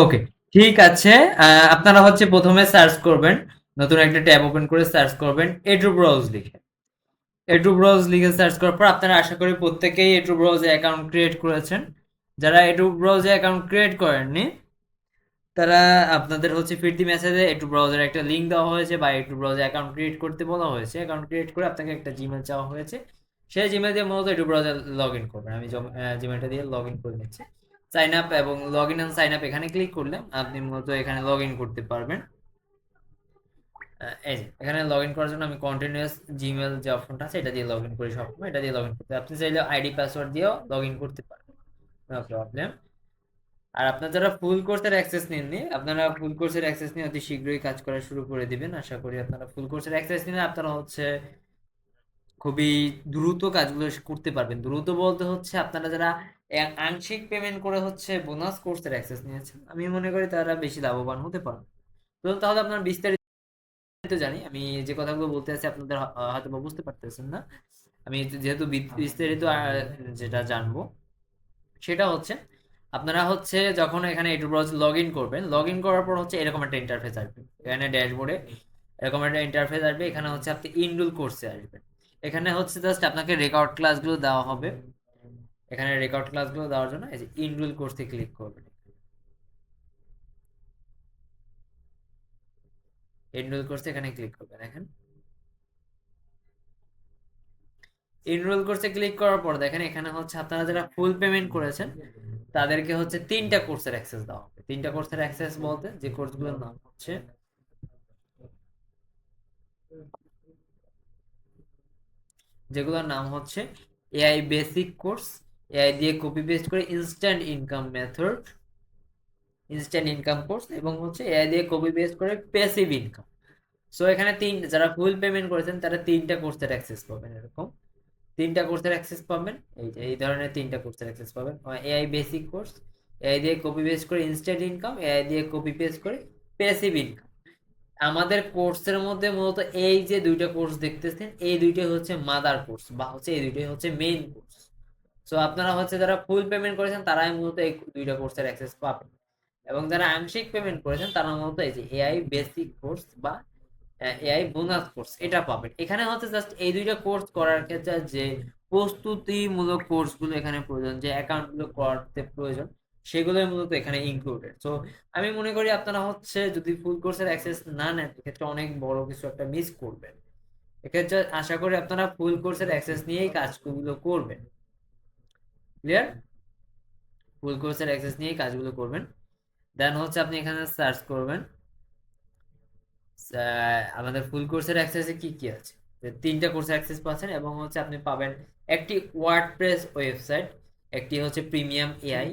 ওকে, ঠিক আছে। আপনারা হচ্ছে প্রথমে সার্চ করবেন, নতুন একটা ট্যাব ওপেন করে সার্চ করবেন এডু ব্রাউজ লিখে। এডু ব্রাউজ লিখে সার্চ করার পর আপনারা আশা করি প্রত্যেকেই এডু ব্রাউজে অ্যাকাউন্ট ক্রিয়েট করেছেন। যারা এডু ব্রাউজে অ্যাকাউন্ট ক্রিয়েট করেননি তারা আপনাদের হচ্ছে ফিরতি মেসেজে একটু ব্রাউজার একটা লিঙ্ক দেওয়া হয়েছে বা একটু ব্রাউজার অ্যাকাউন্ট ক্রিয়েট করতে বলা হয়েছে। অ্যাকাউন্ট ক্রিয়েট করে আপনাকে একটা জিমেল চাওয়া হয়েছে, সেই জিমেল দিয়ে মূলত একটু ব্রাউজার লগ ইন করবেন। আমি জিমেলটা দিয়ে লগ ইন করে নিচ্ছি। সাইন আপ এবং log in and sign up এখানে ক্লিক করলে আপনি মূলত এখানে লগ ইন করতে পারবেন। এই যে এখানে লগ ইন করার জন্য আমি কন্টিনিউয়াস জিমেল যে অপশনটা আছে এটা দিয়ে লগ ইন করি সবসময়। এটা দিয়ে লগ ইন করতে আপনি চাইলে আইডি পাসওয়ার্ড দিয়েও লগ ইন করতে পারবেন, নো প্রবলেম। আর আপনার যারা ফুল কোর্সের অ্যাক্সেস নেননি, আপনারা ফুল কোর্সের অ্যাক্সেস নিয়ে অতি শীঘ্রই কাজ করা শুরু করে দিবেন। আশা করি আপনারা ফুল কোর্সের অ্যাক্সেস নিলে আপনারা হচ্ছে খুবই দ্রুত কাজগুলো করতে পারবেন। দ্রুত বলতে হচ্ছে আপনারা যারা আংশিক পেমেন্ট করে হচ্ছে বোনাস কোর্সের অ্যাক্সেস নিয়েছেন, আমি মনে করি তারা বেশি লাভবান হতে পারবে। তো তাহলে আপনারা বিস্তারিত জানি, আমি যে কথাগুলো বলতে আছি আপনাদের হয়তো বা বুঝতে পারতেছেন না। আমি যেহেতু বিস্তারিত যেটা জানবো সেটা হচ্ছে আপনারা হচ্ছে যখন এখানে একটু ব্রাউজার লগ ইন করবেন, লগ ইন করার পর হচ্ছে এরকম একটা ইন্টারফেস আসবে। এখানে ড্যাশবোর্ডে এরকম একটা ইন্টারফেস আসবে। এখানে হচ্ছে আপনি ইনরোল কোর্সে আসবেন। এখানে হচ্ছে জাস্ট আপনাকে রেকর্ড ক্লাসগুলো দেওয়া হবে। এখানে রেকর্ড ক্লাসগুলো দেওয়ার জন্য এই যে ইনরোল কোর্সে ক্লিক করবেন। ইনরোল কোর্সে এখানে ক্লিক করবেন। দেখেন এনরোল কোর্সে ক্লিক করার পর দেখেন এখানে হচ্ছে আপনারা যারা ফুল পেমেন্ট করেছেন তাদেরকে হচ্ছে 3টা কোর্সের অ্যাক্সেস দেওয়া হবে। 3টা কোর্সের অ্যাক্সেস বলতে যে কোর্সগুলোর নাম হচ্ছে যেগুলোর নাম হচ্ছে এআই বেসিক কোর্স, এআই দিয়ে কপি পেস্ট করে instant income method, instant income course, এবং হচ্ছে এআই দিয়ে কপি পেস্ট করে প্যাসিভ ইনকাম। সো এখানে যারা ফুল পেমেন্ট করেছেন তারা 3টা কোর্সের অ্যাক্সেস পাবেন। এরকম 3টা কোর্সের অ্যাক্সেস পাবেন। এই যে এই ধরনের 3টা কোর্সের অ্যাক্সেস পাবেন। এআই বেসিক কোর্স, এআই দিয়ে কপি পেস্ট করে ইনস্ট্যান্ট ইনকাম, এআই দিয়ে কপি পেস্ট করে প্যাসিভ ইনকাম। আমাদের কোর্সের মধ্যে মূলত এই যে দুইটা কোর্স দেখতেছেন এই দুইটাই হচ্ছে মাদার কোর্স বা হচ্ছে এই দুইটাই হচ্ছে মেইন কোর্স। সো আপনারা হচ্ছে যারা ফুল পেমেন্ট করেছেন তারাই মূলত এই দুইটা কোর্সের অ্যাক্সেস পাবেন, এবং যারা আংশিক পেমেন্ট করেছেন তারা মূলত এই যে এআই বেসিক কোর্স বা এআই বোনাস কোর্স এটা পাবেন। এখানে হচ্ছে জাস্ট এই দুইটা কোর্স করার ক্ষেত্রে যে প্রস্তুতিমূলক কোর্সগুলো এখানে প্রয়োজন, যে অ্যাকাউন্টগুলো করতে প্রয়োজন, সেগুলোই মূলত এখানে ইনক্লুডেড। সো আমি মনে করি আপনারা হচ্ছে যদি ফুল কোর্সের অ্যাক্সেস না নেন এক্ষেত্রে অনেক বড় কিছু একটা মিস করবেন। এক্ষেত্রে আশা করি আপনারা ফুল কোর্সের অ্যাক্সেস নিয়েই কাজগুলো করবেন। ক্লিয়ার? ফুল কোর্সের অ্যাক্সেস নিয়েই কাজগুলো করবেন। দেন হচ্ছে আপনি এখানে সার্চ করবেন আমাদের ফুল কোর্সের অ্যাক্সেসে কি কি আছে। 3টা কোর্সের অ্যাক্সেস পাচ্ছেন, এবং হচ্ছে আপনি পাবেন একটি ওয়ার্ডপ্রেস ওয়েবসাইট, একটি হচ্ছে প্রিমিয়াম এআই,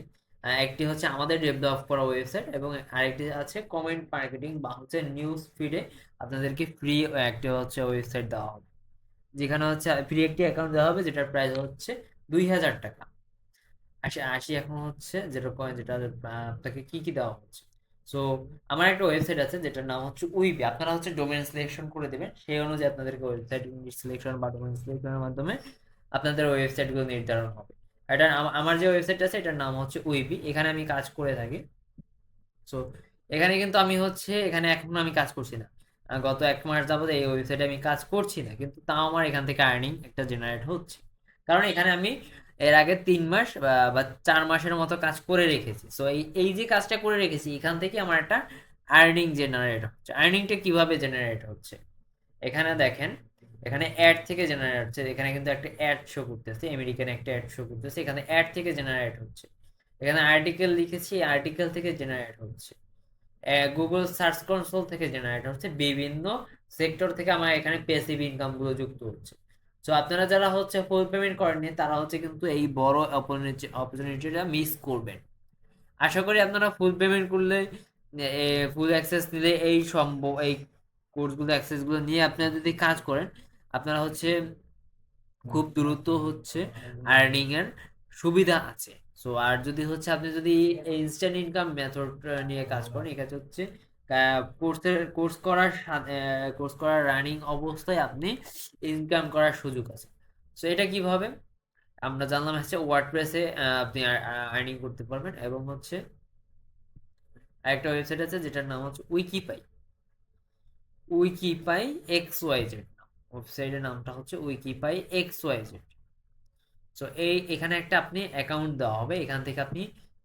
একটি হচ্ছে আমাদের ডেভেলপ করা ওয়েবসাইট, এবং আরেকটি আছে কমেন্ট মার্কেটিং বা হচ্ছে নিউজ ফিডে আপনাদেরকে ফ্রি একটা হচ্ছে ওয়েবসাইট দেওয়া হবে, যেখানে হচ্ছে ফ্রি একটি অ্যাকাউন্ট দেওয়া হবে যেটার প্রাইস হচ্ছে 2000 টাকা। আসি আসি এখন হচ্ছে যেটা কয়েন যেটা আপনাকে কি কি দেওয়া হচ্ছে। সো আমার একটা ওয়েবসাইট আছে যেটার নাম হচ্ছে উইবি। আপনারা হচ্ছে ডোমেন সিলেকশন করে দেবেন, সেই অনুযায়ী আপনাদেরকে ওয়েবসাইট সিলেকশন বা ডোমেন সিলেকশনের মাধ্যমে আপনাদের ওয়েবসাইটগুলো নির্ধারণ হবে। এটা আমার যে ওয়েবসাইট আছে এটার নাম হচ্ছে উইবি, এখানে আমি কাজ করে থাকি। সো এখানে কিন্তু আমি হচ্ছে এখানে এখনো আমি কাজ করছি না। গত 1 মাস যাবত এই ওয়েবসাইটে আমি কাজ করছি না, কিন্তু তাও আমার এখান থেকে আর্নিং একটা জেনারেট হচ্ছে, কারণ এখানে আমি এর আগে 3 মাস বা 4 মাসের মতো কাজ করে রেখেছি। সো এই এই যে কাজটা করে রেখেছি এখান থেকে আমার একটা আর্নিং জেনারেট হচ্ছে। আর্নিংটা কিভাবে জেনারেট হচ্ছে এখানে দেখেন, এখানে অ্যাড থেকে জেনারেট হচ্ছে। এখানে কিন্তু একটা অ্যাড শো করতেছে, আমেরিকান একটা অ্যাড শো করতেছে, এখানে অ্যাড থেকে জেনারেট হচ্ছে। এখানে আর্টিকেল লিখেছি, আর্টিকেল থেকে জেনারেট হচ্ছে। গুগল সার্চ কনসোল থেকে জেনারেট হচ্ছে। বিভিন্ন সেক্টর থেকে আমার এখানে প্যাসিভ ইনকাম গুলো যুক্ত হচ্ছে। সো আপনারা যারা হচ্ছে ফুল পেমেন্ট করেননি তারা হচ্ছে কিন্তু এই বড় অপরচুনিটিটা মিস করবেন। আশা করি আপনারা ফুল পেমেন্ট করলে ফুল অ্যাক্সেস নিলে এই সম্ভব এই কোর্সগুলো অ্যাক্সেসগুলো নিয়ে আপনারা যদি কাজ করেন আপনারা হচ্ছে খুব দ্রুত হচ্ছে আর্নিং এর সুবিধা আছে। সো আর যদি হচ্ছে আপনি যদি ইনস্ট্যান্ট ইনকাম মেথড নিয়ে কাজ করেন, এক্ষেত্রে হচ্ছে কোর্স করার রানিং অবস্থায় আপনি ইনকাম করার সুযোগ আছে। সো এটা কিভাবে আমরা জানলাম হচ্ছে ওয়ার্ডপ্রেসে আপনি আর্নিং করতে পারবেন, এবং হচ্ছে আরেকটা ওয়েবসাইট আছে যেটার নাম হচ্ছে উইকিপাই। উইকিপাই এক্স ওয়াই জেড, ওয়েবসাইটের নামটা হচ্ছে উইকিপাই এক্স ওয়াই জেড। সো এখানে একটা আপনি অ্যাকাউন্ট দেওয়া হবে, এখান থেকে আপনি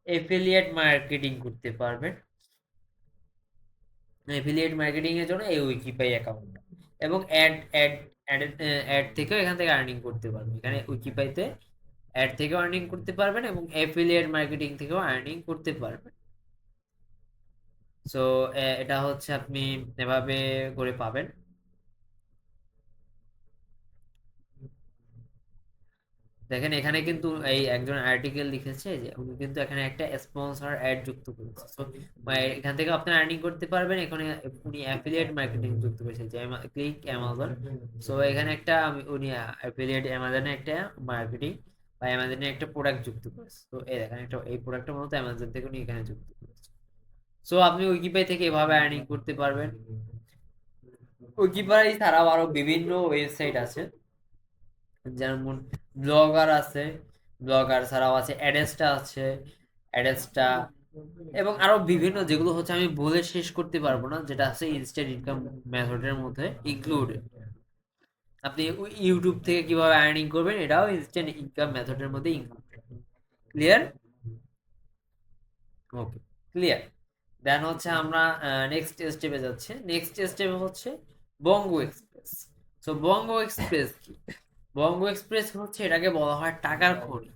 এফিলিয়েট মার্কেটিং করতে পারবেন। এফিলিয়েট মার্কেটিং এর জন্য এই উইকিপাই অ্যাকাউন্ট, এবং অ্যাড অ্যাড অ্যাড অ্যাড থেকেও এখান থেকে আর্নিং করতে পারবেন। এখানে উইকিপাইতে অ্যাড থেকেও আর্নিং করতে পারবেন এবং এফিলিয়েট মার্কেটিং থেকেও আর্নিং করতে পারবেন। সো এটা হচ্ছে আপনি এভাবে করে পাবেন। দেখেন এখানে কিন্তু এই একজন আর্টিকেল লিখেছে যে উনি কিন্তু এখানে একটা স্পন্সর অ্যাড যুক্ত করেছে। সো এখান থেকে আপনি আর্নিং করতে পারবেন। এখানে উনি অ্যাফিলিয়েট মার্কেটিং যুক্ত করেছে যে ক্লিক অ্যামাজন। সো এখানে একটা উনি অ্যাফিলিয়েট অ্যামাজনে একটা মার্কেটিং বা অ্যামাজনে একটা প্রোডাক্ট যুক্ত করেছে। তো এই দেখেন একটা এই প্রোডাক্টটা মূলত অ্যামাজন থেকে উনি এখানে যুক্ত করেছে। সো আপনি উইকিপাই থেকে এভাবে আর্নিং করতে পারবেন। উইকিপাই ছাড়াও আরো বিভিন্ন ওয়েবসাইট আছে, যেমন ব্লগার আছে, ব্লগার ছাড়াও আছে অ্যাডেস্টা আছে, অ্যাডেস্টা, এবং আরো বিভিন্ন যেগুলো হচ্ছে আমি বলে শেষ করতে পারবো না, যেটা আছে ইনস্ট্যান্ট ইনকাম মেথডের মধ্যে ইনক্লুডেড। আপনি ইউটিউব থেকে কিভাবে আর্নিং করবেন এটাও ইনস্ট্যান্ট ইনকাম মেথডের মধ্যে ইনক্লুডেড। ক্লিয়ার? ওকে, ক্লিয়ার। দেন হচ্ছে আমরা নেক্সট স্টেপে যাচ্ছি। নেক্সট স্টেপে হচ্ছে বঙ্গ এক্সপ্রেস। সো বঙ্গ এক্সপ্রেস কি? বঙ্গ এক্সপ্রেস হচ্ছে এটাকে বলা হয় টাকার খনি।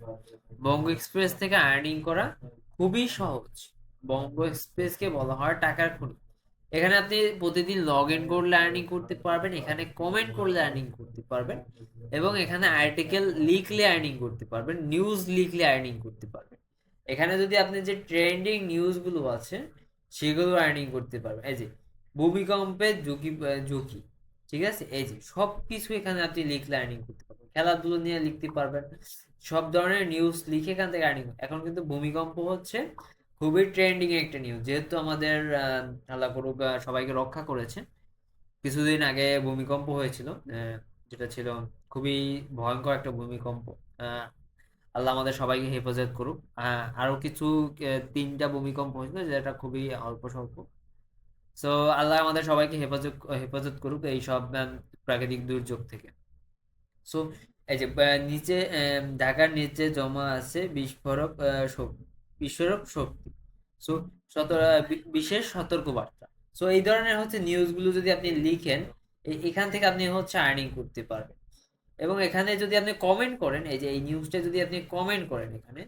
বঙ্গ এক্সপ্রেস থেকে আর্নিং করা খুবই সহজ। বঙ্গ এক্সপ্রেসকে বলা হয় টাকার খনি। এখানে আপনি প্রতিদিন লগ ইন করলে আর্নিং করতে পারবেন, এখানে কমেন্ট করলে আর্নিং করতে পারবেন, এবং এখানে আর্টিকেল লিখলে আর্নিং করতে পারবেন, নিউজ লিখলে আর্নিং করতে পারবেন। এখানে যদি আপনি যে ট্রেন্ডিং নিউজগুলো আছে সেগুলো আর্নিং করতে পারবেন। এই যে ভূমিকম্পের ঝুঁকি ঝুঁকি, ঠিক আছে, এই যে সব কিছু এখানে আপনি লিখলে আর্নিং করতে পারবেন। খেলাধুলো নিয়ে লিখতে পারবেন, সব ধরনের নিউজ লিখে এখান থেকে আর্নিং। এখন কিন্তু ভূমিকম্প হচ্ছে খুবই ট্রেন্ডিং একটা নিউজ, যেহেতু আমাদের আল্লাহ করুক সবাইকে রক্ষা করেছে। কিছুদিন আগে ভূমিকম্প হয়েছিল, যেটা ছিল খুবই ভয়ঙ্কর একটা ভূমিকম্প। আহ, আল্লাহ আমাদের সবাইকে হেফাজত করুক। আরো কিছু 3টা ভূমিকম্প হয়েছিল যেটা খুবই অল্প স্বল্প। সো আল্লাহ আমাদের সবাইকে হেফাজত হেফাজত করুক এই সব প্রাকৃতিক দুর্যোগ থেকে। সো এই যে নিচে ঢাকার নিচে জমা আছে বিস্ফোরক শক্তি। সো বিশেষ সতর্কবার্তা। সো এই ধরনের হচ্ছে নিউজগুলো যদি আপনি লিখেন, এখান থেকে আপনি হচ্ছে আর্নিং করতে পারবেন। এবং এখানে যদি আপনি কমেন্ট করেন, এই যে এই নিউজটা যদি আপনি কমেন্ট করেন এখানে,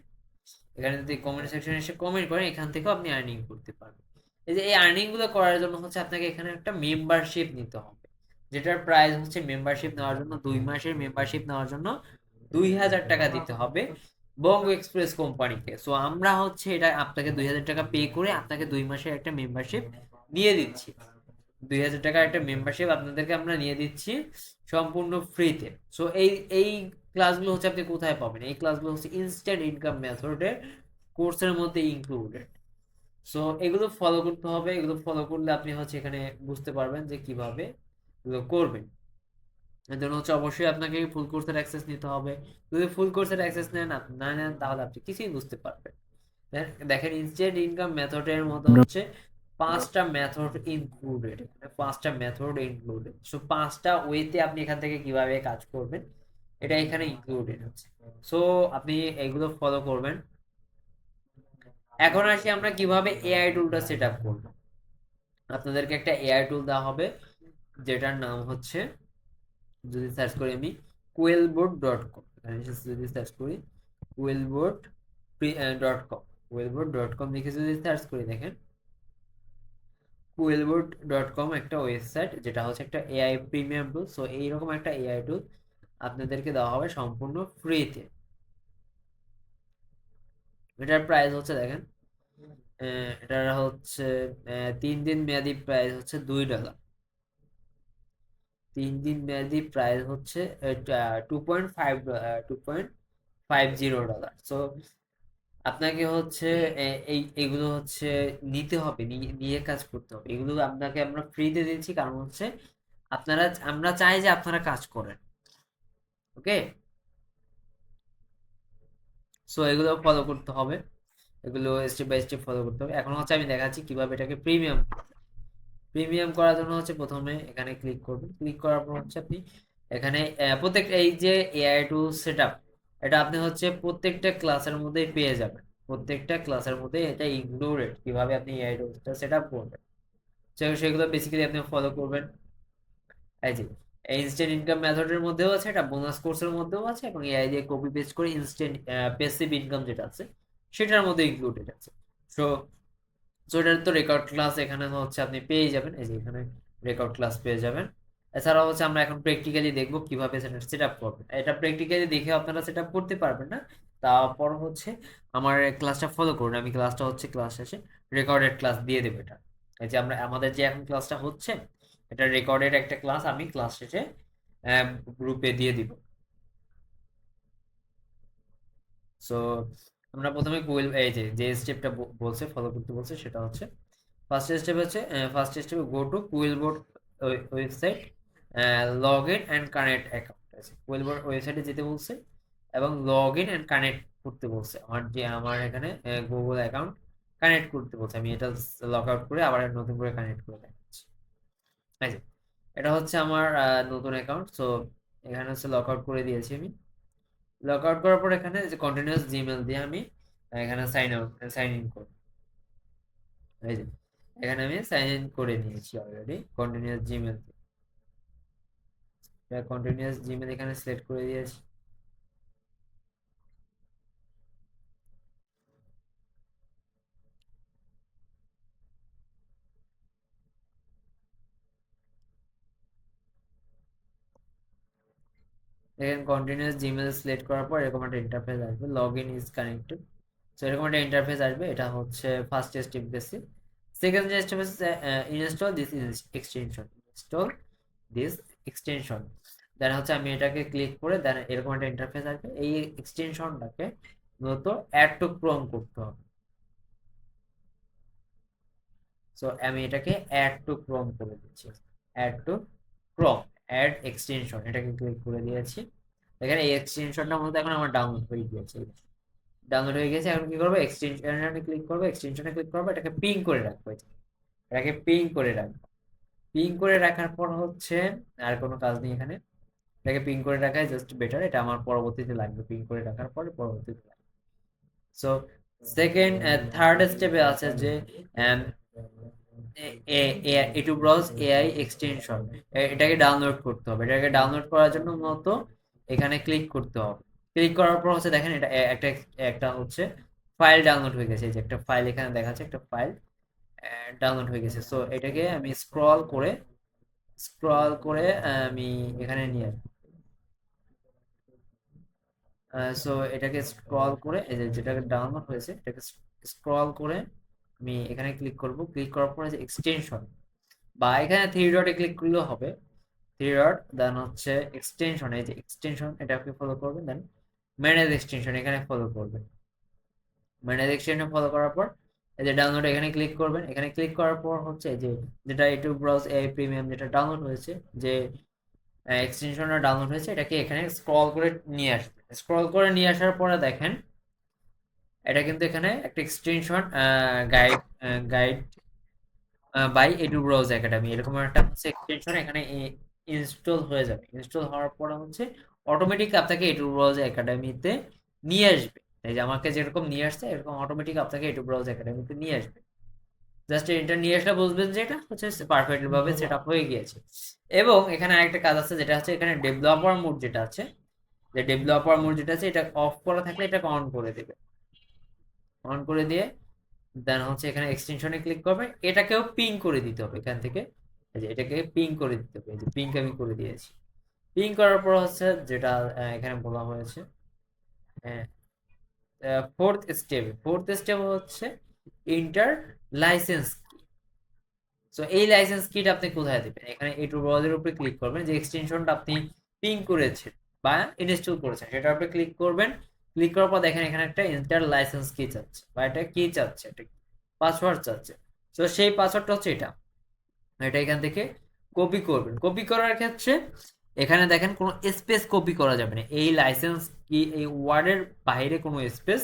এখানে যদি কমেন্ট সেকশনে এসে কমেন্ট করেন এখান থেকেও আপনি আর্নিং করতে পারবেন। এই যে এই আর্নিং গুলো করার জন্য হচ্ছে আপনাকে এখানে একটা মেম্বারশিপ নিতে হবে, যেটার প্রাইস হচ্ছে মেম্বারশিপ নেওয়ার জন্য 2 মাসের মেম্বারশিপ নেওয়ার জন্য 2,000 টাকা দিতে হবে বঙ্গ এক্সপ্রেস কোম্পানিকে। সো আমরা হচ্ছে এটা আপনাকে 2,000 টাকা পে করে আপনাকে 2 মাসের একটা মেম্বারশিপ দিয়ে দিচ্ছি। 2,000 টাকার একটা মেম্বারশিপ আপনাদেরকে আমরা নিয়ে দিচ্ছি সম্পূর্ণ ফ্রিতে। সো এই এই ক্লাসগুলো হচ্ছে আপনি কোথায় পাবেন? এই ক্লাসগুলো হচ্ছে ইনস্ট্যান্ট ইনকাম মেথডের কোর্সের মধ্যে ইনক্লুডেড। সো এগুলো ফলো করতে হবে, এগুলো ফলো করলে আপনি হচ্ছে এখানে বুঝতে পারবেন যে কিভাবে এগুলো করবেন। এর জন্য হচ্ছে অবশ্যই আপনাকে ফুল কোর্সের অ্যাক্সেস নিতে হবে। যদি ফুল কোর্সের অ্যাক্সেস না নেন তাহলে আপনি কিছুই বুঝতে পারবেন। দেখেন ইনস্ট্যান্ট ইনকাম মেথডের মধ্যে হচ্ছে 5টা মেথড ইনক্লুডেড, 5টা মেথড ইনক্লুডেড। সো 5টা ওয়েতে আপনি এখান থেকে কিভাবে কাজ করবেন এটা এখানে ইনক্লুডেড আছে। সো আপনি এগুলো ফলো করবেন। এখন আসি আমরা কিভাবে এআই টুলটা সেট আপ করবো। আপনাদেরকে একটা এআই টুল দেওয়া হবে যেটার নাম হচ্ছে, যদি সার্চ করি আমি কোয়েলবোর্ড.com, যদি সার্চ করি কোয়েলবোর্ড.com, কোয়েলবোর্ড.com লিখে যদি সার্চ করি, দেখেন কোয়েলবোর্ড.com একটা ওয়েবসাইট যেটা হচ্ছে একটা এআই প্রিমিয়াম টুল। সো এইরকম একটা এআই টুল আপনাদেরকে দেওয়া হবে সম্পূর্ণ ফ্রিতে। এটার প্রাইস হচ্ছে দেখেন, এটার হচ্ছে 3 দিন মেয়াদি প্রাইস হচ্ছে $2। 3 দিন মেয়াদি প্রাইস হচ্ছে 2.50 ডলার। সো আপনাকে হচ্ছে এইগুলো হচ্ছে নিতে হবে, নিয়ে কাজ করতে হবে। এগুলো আপনাকে আমরা ফ্রিতে দিচ্ছি, কারণ হচ্ছে আপনারা, আমরা চাই যে আপনারা কাজ করেন। ওকে, সো এগুলো ফলো করতে হবে। এগুলো স্টেপ বাই স্টেপ ফলো করতে হবে। এখন হচ্ছে আমি দেখাচ্ছি কিভাবে এটাকে প্রিমিয়াম করার জন্য হচ্ছে প্রথমে এখানে ক্লিক করবেন। ক্লিক করার পর হচ্ছে আপনি এখানে প্রত্যেক এই যে এআই টুল সেটআপ, এটা আপনি হচ্ছে প্রত্যেকটা ক্লাসের মধ্যেই পেয়ে যাবেন। প্রত্যেকটা ক্লাসের মধ্যে এটা ইনক্লুডেড, কিভাবে আপনি এআই টুলসটা সেটআপ করবেন সেগুলো বেসিক্যালি আপনি ফলো করবেন। এই যে ইনস্ট্যান্ট ইনকাম মেথডের মধ্যেও আছে, এটা বোনাস কোর্সের মধ্যেও আছে, এবং এআই দিয়ে কপি পেস্ট করে ইনস্ট্যান্ট প্যাসিভ ইনকাম যেটা আছে সেটার মধ্যে ইনক্লুডেড আছে। সো সো এটার তো রেকর্ড ক্লাস এখানে হচ্ছে আপনি পেয়ে যাবেন, এই যে এখানে রেকর্ড ক্লাস পেয়ে যাবেন। এছাড়াও হচ্ছে আমরা এখন প্র্যাকটিক্যালি দেখবো কিভাবে সেটা সেট আপ করবেন। এটা প্র্যাকটিক্যালি দেখে আপনারা সেট আপ করতে পারবেন না, তারপর হচ্ছে আমার ক্লাসটা ফলো করুন। আমি ক্লাসটা হচ্ছে ক্লাস শেষে রেকর্ডেড ক্লাস দিয়ে দেবো। এটা এই যে আমাদের যে এখন ক্লাসটা হচ্ছে এটা রেকর্ডেড একটা ক্লাস, আমি ক্লাস শেষে গ্রুপে দিয়ে দিব। সো আমরা প্রথমে কুইল এই যে যে স্টেপটা বলছে ফলো করতে বলছে সেটা হচ্ছে ফার্স্ট স্টেপে go to Quillboard website, log in and connect account আছে। কুইলবোর্ড ওয়েবসাইটে যেতে বলছে এবং লগ ইন অ্যান্ড কানেক্ট করতে বলছে। আমার এখানে গুগল অ্যাকাউন্ট কানেক্ট করতে বলছে। আমি এটা লগ আউট করে আবার নতুন করে কানেক্ট করে দেখাচ্ছি। এই যে এটা হচ্ছে আমার নতুন অ্যাকাউন্ট। সো এখানে হচ্ছে লগ আউট করে দিয়েছি আমি। লগ আউট করার পর এখানে যে কন্টিনিউয়াস জিমেল দিয়ে আমি এখানে সাইন ইন করব। এই যে এখানে আমি সাইন ইন করে নিয়েছি already continuous Gmail. Continuous Gmail এখানে সিলেক্ট করে দিয়েছি। এখানে কন্টিনিউয়াস জিমেল সিলেক্ট করার পর এরকম একটা ইন্টারফেস আসবে, log in is connected. So এরকম একটা ইন্টারফেস আসবে। এটা হচ্ছে ফার্স্ট স্টেপ গেছি। সেকেন্ড স্টেপ হচ্ছে install this extension, install this extension. Then হচ্ছে আমি এটাকে ক্লিক করে দেন এরকম একটা ইন্টারফেস আসবে। এই এক্সটেনশনটাকে মূলত অ্যাড টু ক্রোম করতে হবে। সো আমি এটাকে অ্যাড টু ক্রোম করে দিচ্ছি। Add to Chrome, add extension, এটাকে ক্লিক করে দিয়েছি। এখানে এই এক্সটেনশনটা মূলত এখন আমার ডাউনলোড হয়ে গিয়েছে। ডাউনলোড হয়ে গেছে। এখন কি করবো, এক্সটেনশনে ক্লিক করবো, এক্সটেনশনে ক্লিক করবো, এটাকে পিং করে রাখবো। এটাকে পিং করে রাখবো। পিং করে রাখার পর হচ্ছে আর কোনো কাজ নেই এখানে। এটাকে পিং করে রাখাই জাস্ট বেটার, এটা আমার পরবর্তীতে লাগবে। পিং করে রাখার পরে পরবর্তীতে লাগবে। সো সেকেন্ড থার্ড স্টেপে আছে যে টু ব্রাউজ এআই এক্সটেনশন, এটাকে ডাউনলোড করতে হবে। এটাকে ডাউনলোড করার জন্য মূলত এখানে ক্লিক করতে হবে। ক্লিক করার পর হচ্ছে দেখেন এটা একটা একটা হচ্ছে ফাইল ডাউনলোড হয়ে গেছে। এই যে একটা ফাইল এখানে দেখাচ্ছে, একটা ফাইল ডাউনলোড হয়ে গেছে। সো এটাকে আমি স্ক্রল করে আমি এখানে নিয়ে আসবো। সো এটাকে স্ক্রল করে এই যে যেটাকে ডাউনলোড হয়েছে এটাকে স্ক্রল করে আমি এখানে ক্লিক করব। ক্লিক করার পরে যে এক্সটেনশন বা এখানে থ্রি ডটে ক্লিক করলেও হবে। থ্রি ডট দেন হচ্ছে এক্সটেনশন, এই যে এক্সটেনশন এটাকে ফলো করবেন। দেন ম্যানেজ এক্সটেনশন এখানে ফলো করবেন। ম্যানেজ এক্সটেনশন ফলো করার পর এই যে ডাউনলোড এখানে ক্লিক করবেন। এখানে ক্লিক করার পর হচ্ছে যে যেটা ইউটিউব ব্রাউজ এআই প্রিমিয়াম যেটা ডাউনলোড হয়েছে, যে এক্সটেনশনটা ডাউনলোড হয়েছে, এটাকে এখানে স্ক্রল করে নিয়ে আসবে। স্ক্রল করে নিয়ে আসার পরে দেখেন এটা কিন্তু এখানে একটা extension guide guide by Edu Browse Academy এরকম একটা হচ্ছে এক্সটেনশন এখানে ইনস্টল হয়ে যাবে। ইনস্টল হওয়ার পরে হচ্ছে অটোমেটিক আপনাকে এডু ব্রাউজ একাডেমিতে নিয়ে আসবে। এই যে আমাকে যেরকম নিয়ে আসছে এরকম অটোমেটিক আপনাকে এডু ব্রাউজ একাডেমিতে নিয়ে আসবে। জাস্ট এটা নিয়ে আসলে বুঝবেন যে এটা হচ্ছে পারফেক্টলি ভাবে সেট আপ হয়ে গিয়েছে। এবং এখানে আরেকটা কাজ আছে যেটা হচ্ছে এখানে ডেভেলপার মোড যেটা আছে, যে ডেভেলপার মোড যেটা আছে এটা অফ করা থাকলে এটাকে অন করে দেবে। অন করে দিয়ে দেন হচ্ছে এখানে এক্সটেনশনে ক্লিক করবে। এটাকেও পিং করে দিতে হবে এখান থেকে। এই যে এটাকে পিং করে দিতে হবে। এই যে পিং আমি করে দিয়েছি। পিং করার পর হচ্ছে যেটা এখানে বলা হয়েছে ফোর্থ স্টেপ হচ্ছে ইন্টার লাইসেন্স। সো এই লাইসেন্স কিট আপনি কোথায় দেবেন, এখানে এই টু ব্রাউজারের উপরে ক্লিক করবেন। যে এক্সটেনশনটা আপনি পিং করেছেন বা ইনস্টল করেছেন সেটার উপরে ক্লিক করবেন। ক্লিক করার পর দেখেন এখানে একটা ইন্টার লাইসেন্স কি চাচ্ছে বা এটা কি চাচ্ছে, এটা পাসওয়ার্ড চাচ্ছে। তো সেই পাসওয়ার্ডটা হচ্ছে এটা। এটা এখান থেকে কপি করবেন। কপি করার ক্ষেত্রে এখানে দেখেন কোনো স্পেস কপি করা যাবে না। এই লাইসেন্স কি এই ওয়ার্ডের বাইরে কোনো স্পেস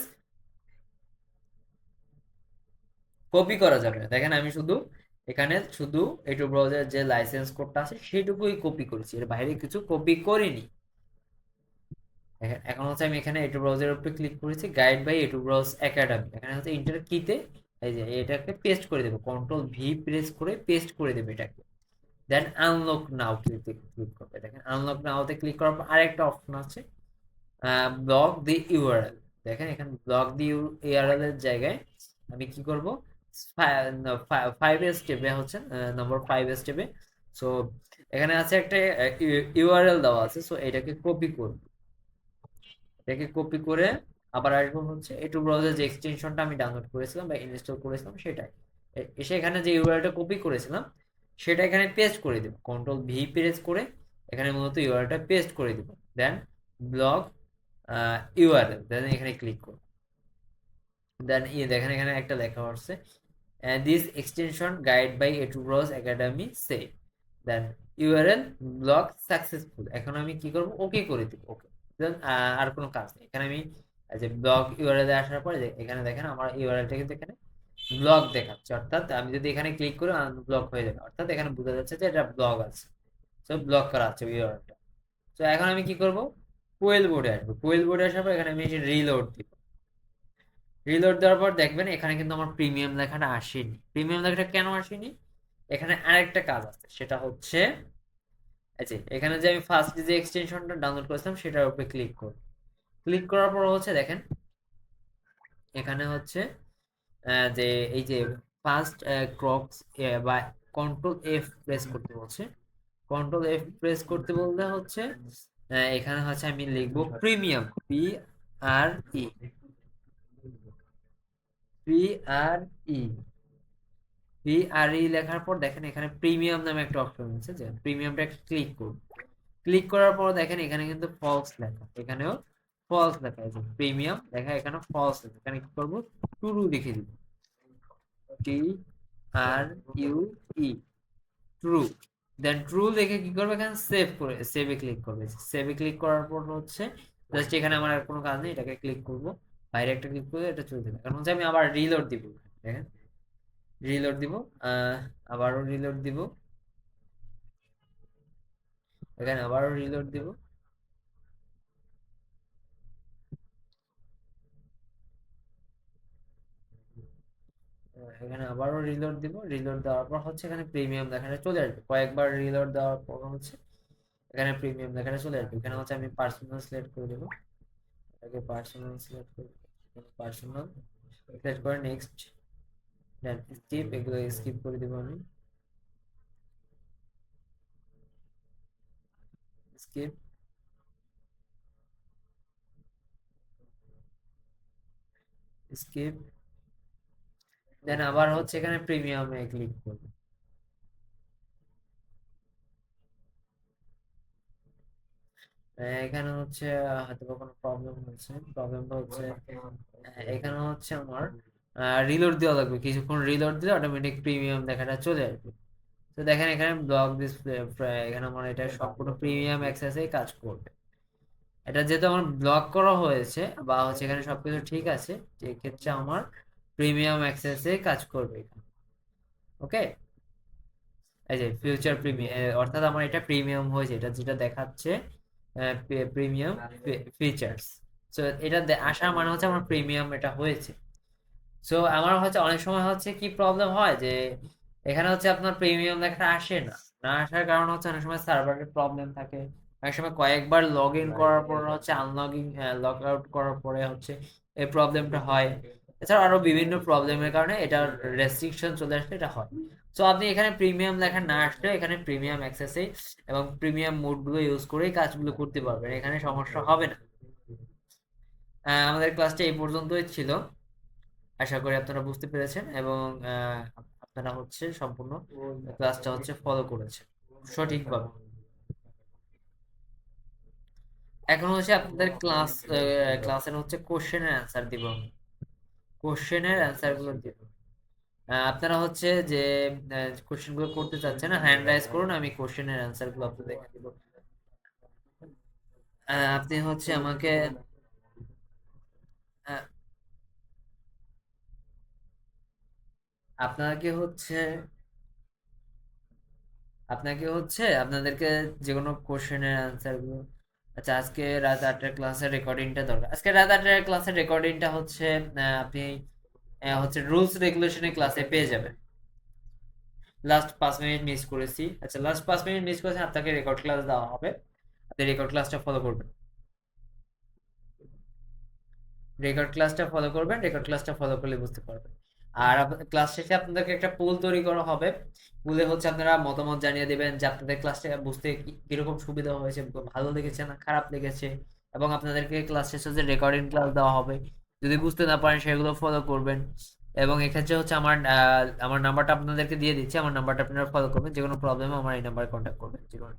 কপি করা যাবে না। দেখেন আমি শুধু এখানে শুধু এইটু ব্রাউজার যে লাইসেন্স কোডটা আছে সেটুকুই কপি করেছি, এর বাইরে কিছু কপি করিনি। এখন হচ্ছে আমি এখানে এটু ব্রাউজারের উপরে ক্লিক করেছি, গাইড বাই এটু ব্রাউজ একাডেমি, এখানে হচ্ছে ইন্টার কিতে এই যে এটাকে পেস্ট করে দেবো, কন্ট্রোল ভি প্রেস করে পেস্ট করে দেবো এটাকে। দেন আনলক নাও ক্লিক করবে। দেখেন আনলক নাওতে ক্লিক করার পর আরেকটা অপশন আছে, ব্লক দি ইউআরএল। দেখেন এখানে ব্লক দি ইউআরএল এর জায়গায় আমি কি করব, 5 স্টেপে হচ্ছে নম্বর 5 স্টেপে। সো এখানে আছে একটা ইউআরএল দেওয়া আছে, সো এটাকে কপি করব। এটাকে কপি করে আবার আসবো হচ্ছে একটু ব্রাউজার যে এক্সটেনশনটা আমি ডাউনলোড করেছিলাম বা ইনস্টল করেছিলাম সেটাই, এসে এখানে যে ইউআরএলটা কপি করেছিলাম সেটা এখানে পেস্ট করে দেব, কন্ট্রোল ভি প্রেস করে এখানে মূলত ইউআরএলটা পেস্ট করে দেব। দেন ব্লক ইউআরএল, দেন এখানে ক্লিক করব। দেন দেখেন এখানে একটা লেখা হচ্ছে দিস এক্সটেনশন গাইড বাই এটু ব্রাউজ একাডেমি সে, দেন ইউআরএল ব্লক সাকসেসফুল। এখন আমি কি করব, ওকে করে দিব। ওকে, দেন আর কোনো কাজ নেই এখানে। আমি যে ব্লক ইউআরএল আসার পরে এখানে দেখেন আমার ইউআরএলটা কিন্তু এখানে ব্লক দেখাচ্ছে, অর্থাৎ আমি যদি এখানে ক্লিক করি ব্লক হয়ে যাবে, অর্থাৎ এখানে বোঝা যাচ্ছে যে এটা ব্লক আছে, তো ব্লক করা আছে ইউআরএলটা। তো এখন আমি কি করব, কোয়েল বোর্ডে আসবো। কোয়েল বোর্ডে আসার পর এখানে আমি রিলোড দিব। রিলোড দেওয়ার পর দেখবেন এখানে কিন্তু আমার প্রিমিয়াম লেখাটা আসেনি। প্রিমিয়াম লেখাটা কেন আসেনি, এখানে আরেকটা কাজ আছে, সেটা হচ্ছে এই যে এখানে যে আমি ফার্স্ট যে এক্সটেনশনটা ডাউনলোড করেছিলাম সেটার উপরে ক্লিক করব। ক্লিক করার পর হচ্ছে দেখেন এখানে হচ্ছে যে এই যে ফার্স্ট ক্রক্স বা কন্ট্রোল এফ প্রেস করতে বলছে। কন্ট্রোল এফ প্রেস করতে বললে হচ্ছে এখানে হচ্ছে আমি লিখবো প্রিমিয়াম, আর ই, আর ই, লেখার পর দেখেন এখানে প্রিমিয়াম নামে একটা অপশন আছে, যে প্রিমিয়ামটা ক্লিক করব। ক্লিক করার পর দেখেন এখানে কিন্তু ফলস লেখা, এখানেও ফলস লেখা আছে, প্রিমিয়াম লেখা এখানে ফলস লেখা। এখানে কি করব, ট্রু লিখে দিব, T R U E, true. Then true লিখে কি করবে, এখানে সেভ করে সেভে ক্লিক করবে। সেভে ক্লিক করার পর হচ্ছে জাস্ট এখানে আমার আর কোনো কাজ নেই, এটাকে ক্লিক করব, বাইরে একটা ক্লিক করে এটা চলে যাবে। এখন হচ্ছে আমি আবার রিলোড দিব। দেখেন রিলোড দিব, আবারও রিলোড দিব, এখানে আবারও রিলোড দিব। এখানে আবারও রিলোড দিব। রিলোড দেওয়ার পর হচ্ছে এখানে প্রিমিয়াম লেখাটা চলে আসবে। কয়েকবার রিলোড দেওয়ার পর হচ্ছে এখানে প্রিমিয়াম লেখাটা চলে আসবে। এখানে হচ্ছে আমি পার্সোনাল সিলেক্ট করে দেবো, এটাকে পার্সোনাল সিলেক্ট করে পার্সোনাল সিলেক্ট করে নেক্সট, দেন স্কিপ, এগুলো স্কিপ করে দেবো আমি, স্কিপ। স্কিপ, দেন আবার হচ্ছে এখানে প্রিমিয়ামে ক্লিক করব। এখানে হচ্ছে হয়তো বা কোনো প্রবলেম হচ্ছে। প্রবলেমটা হচ্ছে এখানে হচ্ছে আমার রিলোড দেওয়া লাগবে, কিছুক্ষণ রিলোড দিলে অটোমেটিক প্রিমিয়াম দেখাটা চলে আসবে। তো দেখেন এখানে ব্লক ডিসপ্লে, এখানে আমার এটা সম্পূর্ণ প্রিমিয়াম অ্যাক্সেসে কাজ করবে। এটা যেহেতু আমার ব্লক করা হয়েছে বা হচ্ছে এখানে সবকিছু ঠিক আছে, এক্ষেত্রে আমার প্রিমিয়াম অ্যাক্সেসে কাজ করবে এখানে। ওকে, এই যে ফিউচার প্রিমিয়াম, অর্থাৎ আমার এটা প্রিমিয়াম হয়েছে, এটা যেটা দেখাচ্ছে প্রিমিয়াম ফিচার্স। সো এটা আসা মানে হচ্ছে আমার প্রিমিয়াম এটা হয়েছে। সো আমার হচ্ছে অনেক সময় হচ্ছে কি প্রবলেম হয় যে এখানে হচ্ছে আপনার প্রিমিয়াম লেখা আসে না। না আসার কারণ হচ্ছে অনেক সময় সার্ভারের প্রবলেম থাকে, অনেক সময় কয়েকবার লগ ইন করার পর হচ্ছে আনলগিং, লগ আউট করার পরে হচ্ছে এই প্রবলেমটা হয়। এছাড়া আরো বিভিন্ন প্রবলেমের কারণে এটা রেস্ট্রিকশন চলে আসলে এটা হয়। সো আপনি এখানে প্রিমিয়াম লেখা না আসলে এখানে প্রিমিয়াম অ্যাক্সেসে এবং প্রিমিয়াম মোডগুলো ইউজ করেই কাজগুলো করতে পারবেন, এখানে সমস্যা হবে না। আমাদের ক্লাসটা এই পর্যন্তই ছিল। আশা করি আপনারা বুঝতে পেরেছেন এবং আপনারা হচ্ছে সম্পূর্ণ ক্লাসটা হচ্ছে ফলো করেছেন সঠিকভাবে। এখন হচ্ছে আপনাদের ক্লাসের হচ্ছে কোশ্চেনের অ্যান্সার দিব আমি। কোশ্চেনের অ্যান্সার গুলো দিব। আপনারা হচ্ছে যে কোশ্চেন গুলো করতে চাচ্ছেন হ্যান্ড রাইজ করুন, আমি কোশ্চেনের অ্যান্সার গুলো আপনাদের দেখে দিব। আপনি হচ্ছে আমাকে আহ, আপনাকে হচ্ছে আপনাদেরকে যে কোনো কোশ্চেনের অ্যান্সার গুলো, আচ্ছা আজকে রাত 8টার ক্লাসের রেকর্ডিংটা দরকার। আজকে রাত 8টার ক্লাসের রেকর্ডিংটা হচ্ছে আপনি হচ্ছে রুলস রেগুলেশনের ক্লাসে পেয়ে যাবেন। লাস্ট 5 মিনিট মিস করেছি, আচ্ছা লাস্ট 5 মিনিট মিস করেছেন, আপনাকে রেকর্ড ক্লাস দেওয়া হবে, আপনি রেকর্ড ক্লাসটা ফলো করবেন। রেকর্ড ক্লাসটা ফলো করলে বুঝতে পারবেন। আর ক্লাস শেষে আপনাদেরকে একটা পুল তৈরি করা হবে। পুলে হচ্ছে আপনারা মতামত জানিয়ে দেবেন যে আপনাদের ক্লাসটা বুঝতে কিরকম সুবিধা হয়েছে, ভালো লেগেছে না খারাপ লেগেছে। এবং আপনাদেরকে ক্লাস শেষে যে রেকর্ডিং ক্লাস দেওয়া হবে, যদি বুঝতে না পারেন সেগুলো ফলো করবেন। এবং এক্ষেত্রে হচ্ছে আমার নাম্বারটা আপনাদেরকে দিয়ে দিচ্ছি, আমার নাম্বারটা আপনারা ফলো করবেন, যে কোনো প্রবলেমে আমার এই নাম্বারে কন্ট্যাক্ট করবেন যে কোনো।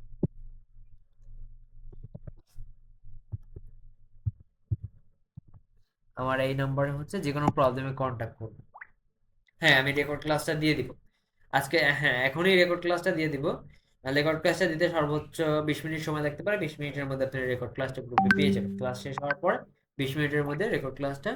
আমার এই নাম্বারে হচ্ছে যে কোনো প্রবলেমে কন্ট্যাক্ট করবেন। হ্যাঁ, আমি রেকর্ড ক্লাসটা দিয়ে দিব আজকে। হ্যাঁ, এখনই রেকর্ড ক্লাসটা দিয়ে দিব। রেকর্ড ক্লাসটা দিতে সর্বোচ্চ 20 মিনিট সময় লাগতে পারে, 20 মিনিটের মধ্যে আপনি রেকর্ড ক্লাসটা গ্রুপে পেয়ে যাবেন। ক্লাস শেষ হওয়ার পর 20 মিনিটের মধ্যে রেকর্ড ক্লাসটা